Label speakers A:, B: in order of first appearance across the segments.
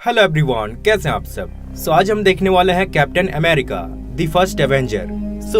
A: Hello everyone, कैसे हैं आप सब। आज हम देखने वाले हैं captain America the first Avenger.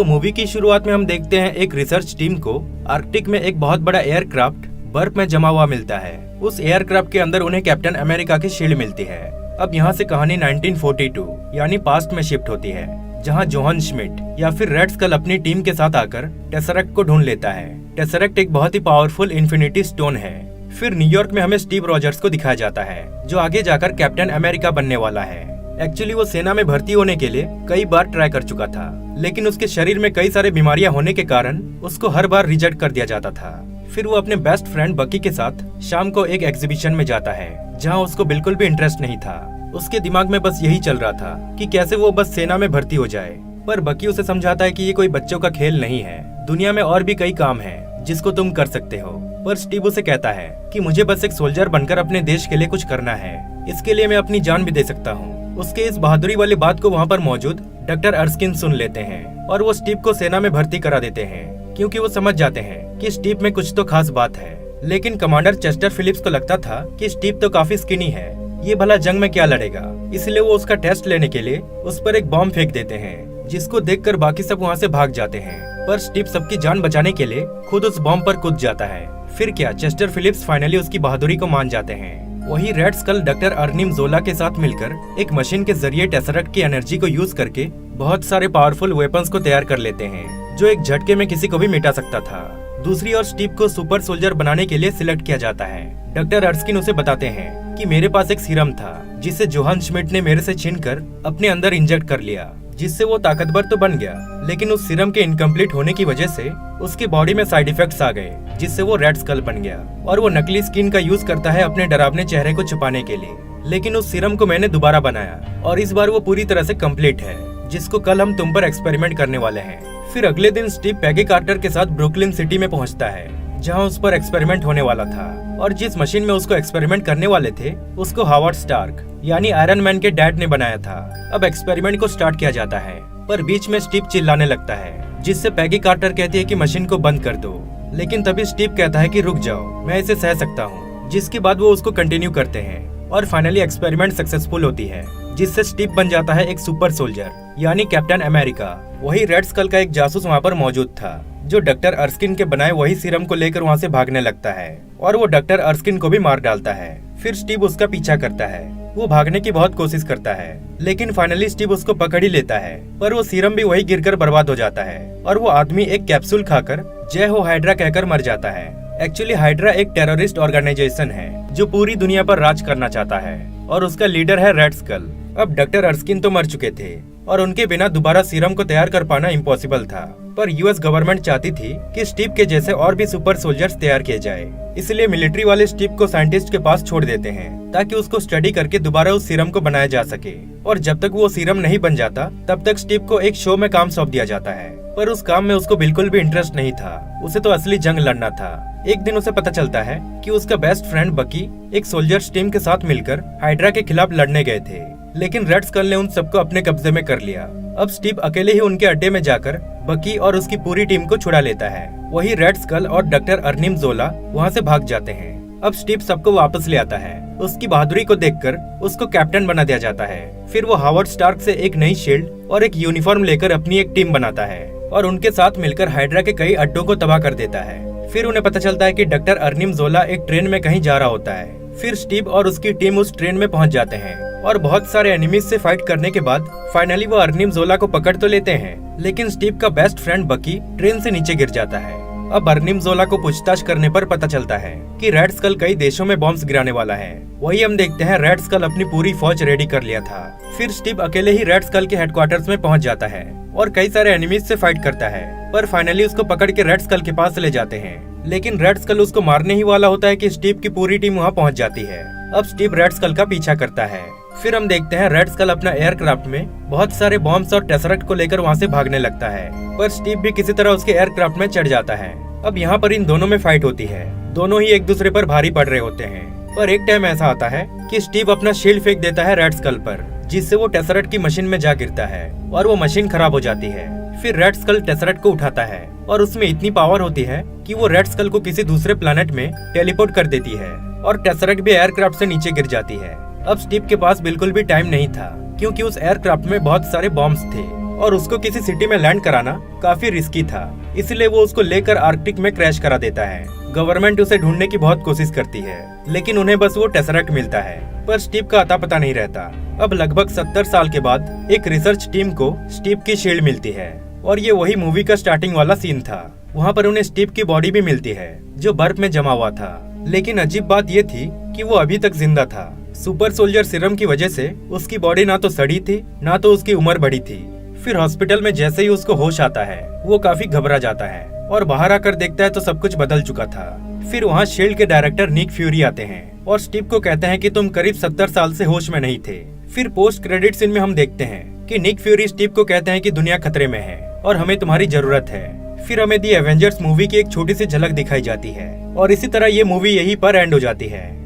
A: Movie की शुरुआत में हम देखते हैं एक रिसर्च टीम को आर्कटिक में एक बहुत बड़ा एयरक्राफ्ट बर्फ में जमा हुआ मिलता है। उस एयरक्राफ्ट के अंदर उन्हें कैप्टन अमेरिका की शील्ड मिलती है। अब यहाँ से कहानी 1942 यानी पास्ट में शिफ्ट होती है, जहाँ जोहन श्मिट या फिर रेड स्कल अपनी टीम के साथ आकर टेसरेक्ट को ढूंढ लेता है। टेसरेक्ट एक बहुत ही पावरफुल इन्फिनिटी स्टोन है। फिर न्यूयॉर्क में हमें स्टीव रॉजर्स को दिखाया जाता है, जो आगे जाकर कैप्टन अमेरिका बनने वाला है। एक्चुअली वो सेना में भर्ती होने के लिए कई बार ट्राई कर चुका था, लेकिन उसके शरीर में कई सारे बीमारियां होने के कारण उसको हर बार रिजेक्ट कर दिया जाता था। फिर वो अपने बेस्ट फ्रेंड बकी के साथ शाम को एक एग्जीबिशन में जाता है, जहाँ उसको बिल्कुल भी इंटरेस्ट नहीं था। उसके दिमाग में बस यही चल रहा था कि कैसे वो बस सेना में भर्ती हो जाए। पर बकी उसे समझाता है कि ये कोई बच्चों का खेल नहीं है, दुनिया में और भी कई काम है जिसको तुम कर सकते हो। पर स्टीव उसे कहता है कि मुझे बस एक सोल्जर बनकर अपने देश के लिए कुछ करना है, इसके लिए मैं अपनी जान भी दे सकता हूँ। उसके इस बहादुरी वाली बात को वहाँ पर मौजूद डॉक्टर अर्स्किन सुन लेते हैं और वो स्टीव को सेना में भर्ती करा देते हैं, क्योंकि वो समझ जाते हैं कि स्टीव में कुछ तो खास बात है। लेकिन कमांडर चेस्टर फिलिप्स को लगता था कि स्टीव तो काफी स्किनी है, ये भला जंग में क्या लड़ेगा। इसलिए वो उसका टेस्ट लेने के लिए उस पर एक बॉम्ब फेंक देते हैं, जिसको देखकर बाकी सब वहाँ से भाग जाते हैं। पर स्टीव सबकी जान बचाने के लिए खुद उस बॉम्ब पर कूद जाता है। फिर क्या, चेस्टर फिलिप्स फाइनली उसकी बहादुरी को मान जाते हैं। वही रेड स्कल डॉक्टर अर्निम जोला के साथ मिलकर एक मशीन के जरिए टेसरेक्ट की एनर्जी को यूज करके बहुत सारे पावरफुल वेपन्स को तैयार कर लेते हैं, जो एक झटके में किसी को भी मिटा सकता था। दूसरी ओर स्टीव को सुपर सोल्जर बनाने के लिए सिलेक्ट किया जाता है। डॉक्टर अर्स्किन उसे बताते हैं कि मेरे पास एक सीरम था, जिसे जोहन श्मिट ने मेरे से छीनकर अपने अंदर इंजेक्ट कर लिया, जिससे वो ताकतवर तो बन गया, लेकिन उस सीरम के इनकम्प्लीट होने की वजह से उसकी बॉडी में साइड इफेक्ट्स आ गए, जिससे वो रेड स्कल बन गया और वो नकली स्किन का यूज करता है अपने डरावने चेहरे को छुपाने के लिए। लेकिन उस सीरम को मैंने दोबारा बनाया और इस बार वो पूरी तरह से कंप्लीट है, जिसको कल हम तुम पर एक्सपेरिमेंट करने वाले हैं। फिर अगले दिन स्टीव पैगी कार्टर के साथ ब्रुकलिन सिटी में पहुंचता है, जहां उस पर एक्सपेरिमेंट होने वाला था, और जिस मशीन में उसको एक्सपेरिमेंट करने वाले थे उसको हावर्ड स्टार्क यानी आयरन मैन के डैड ने बनाया था। अब एक्सपेरिमेंट को स्टार्ट किया जाता है, पर बीच में स्टीव चिल्लाने लगता है, जिससे पैगी कार्टर कहती है कि मशीन को बंद कर दो। लेकिन तभी स्टीव कहता है कि रुक जाओ, मैं इसे सह सकता हूँ, जिसके बाद वो उसको कंटिन्यू करते हैं और फाइनली एक्सपेरिमेंट सक्सेसफुल होती है, जिससे स्टीव बन जाता है एक सुपर सोल्जर यानी कैप्टन अमेरिका। वही रेड स्कल का एक जासूस वहाँ पर मौजूद था, जो डॉक्टर अर्स्किन के बनाए वही सीरम को लेकर वहाँ से भागने लगता है और वो डॉक्टर अर्स्किन को भी मार डालता है। फिर स्टीव उसका पीछा करता है, वो भागने की बहुत कोशिश करता है, लेकिन फाइनली स्टीव उसको पकड़ ही लेता है। पर वो सीरम भी वही गिरकर बर्बाद हो जाता है और वो आदमी एक कैप्सूल खाकर जय हो हाइड्रा कहकर मर जाता है। एक्चुअली हाइड्रा एक टेररिस्ट ऑर्गेनाइजेशन है जो पूरी दुनिया पर राज करना चाहता है और उसका लीडर है रेड स्कल। अब डॉक्टर अर्स्किन तो मर चुके थे और उनके बिना दोबारा सीरम को तैयार कर पाना इम्पॉसिबल था, पर यूएस गवर्नमेंट चाहती थी कि स्टीव के जैसे और भी सुपर सोल्जर्स तैयार किए जाए। इसलिए मिलिट्री वाले स्टीव को साइंटिस्ट के पास छोड़ देते हैं, ताकि उसको स्टडी करके दोबारा उस सीरम को बनाया जा सके। और जब तक वो सीरम नहीं बन जाता, तब तक स्टीव को एक शो में काम सौंप दिया जाता है, पर उस काम में उसको बिल्कुल भी इंटरेस्ट नहीं था। उसे तो असली जंग लड़ना था। एक दिन उसे पता चलता है कि उसका बेस्ट फ्रेंड बकी एक सोल्जर्स टीम के साथ मिलकर हाइड्रा के खिलाफ लड़ने गए थे, लेकिन रेड स्कल ने उन सबको अपने कब्जे में कर लिया। अब स्टीव अकेले ही उनके अड्डे में जाकर बकी और उसकी पूरी टीम को छुड़ा लेता है। वही रेड स्कल और डॉक्टर अर्निम जोला वहाँ से भाग जाते हैं। अब स्टीव सबको वापस ले आता है। उसकी बहादुरी को देखकर उसको कैप्टन बना दिया जाता है। फिर वो हावर्ड स्टार्क से एक नई शील्ड और एक यूनिफॉर्म लेकर अपनी एक टीम बनाता है और उनके साथ मिलकर हाइड्रा के कई अड्डों को तबाह कर देता है। फिर उन्हें पता चलता है कि डॉक्टर अर्निम जोला एक ट्रेन में कहीं जा रहा होता है। फिर स्टीव और उसकी टीम उस ट्रेन में पहुंच जाते हैं और बहुत सारे एनिमीज से फाइट करने के बाद फाइनली वो अर्निम जोला को पकड़ तो लेते हैं, लेकिन स्टीव का बेस्ट फ्रेंड बकी ट्रेन से नीचे गिर जाता है। अब अर्निम जोला को पूछताछ करने पर पता चलता है कि रेड स्कल कई देशों में बॉम्ब्स गिराने वाला है। वही हम देखते हैं रेड स्कल अपनी पूरी फौज रेडी कर लिया था। फिर स्टीव अकेले ही रेड स्कल के हेडक्वार्टर्स में पहुंच जाता है और कई सारे एनिमीज से फाइट करता है, पर फाइनली उसको पकड़ के रेड स्कल के पास ले जाते हैं। लेकिन रेड स्कल उसको मारने ही वाला होता है कि स्टीव की पूरी टीम वहाँ पहुँच जाती है। अब स्टीव रेड स्कल का पीछा करता है। फिर हम देखते हैं रेड स्कल अपना एयरक्राफ्ट में बहुत सारे बॉम्ब्स और टेसरेक्ट को लेकर वहाँ से भागने लगता है, पर स्टीव भी किसी तरह उसके एयरक्राफ्ट में चढ़ जाता है। अब यहाँ पर इन दोनों में फाइट होती है। दोनों ही एक दूसरे पर भारी पड़ रहे होते हैं, पर एक टाइम ऐसा आता है कि स्टीव अपना शील्ड फेंक देता है रेड स्कल पर, जिससे वो टेसरेक्ट की मशीन में जा गिरता है और वो मशीन खराब हो जाती है। फिर रेड स्कल टेसरेक्ट को उठाता है और उसमें इतनी पावर होती है कि वो रेड स्कल को किसी दूसरे प्लैनेट में टेलीपोर्ट कर देती है और टेसरेक्ट भी एयरक्राफ्ट से नीचे गिर जाती है। अब स्टीव के पास बिल्कुल भी टाइम नहीं था, क्योंकि उस एयरक्राफ्ट में बहुत सारे बॉम्ब्स थे और उसको किसी सिटी में लैंड कराना काफी रिस्की था। इसलिए वो उसको लेकर आर्कटिक में क्रैश करा देता है। गवर्नमेंट उसे ढूंढने की बहुत कोशिश करती है, लेकिन उन्हें बस वो टेसरेक्ट मिलता है, पर स्टीव का अता पता नहीं रहता। अब लगभग 70 साल के बाद एक रिसर्च टीम को स्टीव की शील्ड मिलती है और ये वही मूवी का स्टार्टिंग वाला सीन था। वहाँ पर उन्हें स्टीव की बॉडी भी मिलती है जो बर्फ में जमा हुआ था, लेकिन अजीब बात ये थी कि वो अभी तक जिंदा था। सुपर सोल्जर सीरम की वजह से उसकी बॉडी ना तो सड़ी थी, ना तो उसकी उम्र बढ़ी थी। फिर हॉस्पिटल में जैसे ही उसको होश आता है, वो काफी घबरा जाता है और बाहर आकर देखता है तो सब कुछ बदल चुका था। फिर वहाँ शील्ड के डायरेक्टर निक फ्यूरी आते हैं और स्टीव को कहते हैं कि तुम करीब 70 साल से होश में नहीं थे। फिर पोस्ट क्रेडिट सीन में हम देखते हैं कि निक फ्यूरी स्टीव को कहते हैं कि दुनिया खतरे में है और हमें तुम्हारी जरूरत है। फिर हमें दी एवेंजर्स मूवी की एक छोटी सी झलक दिखाई जाती है और इसी तरह ये मूवी यहीं पर एंड हो जाती है।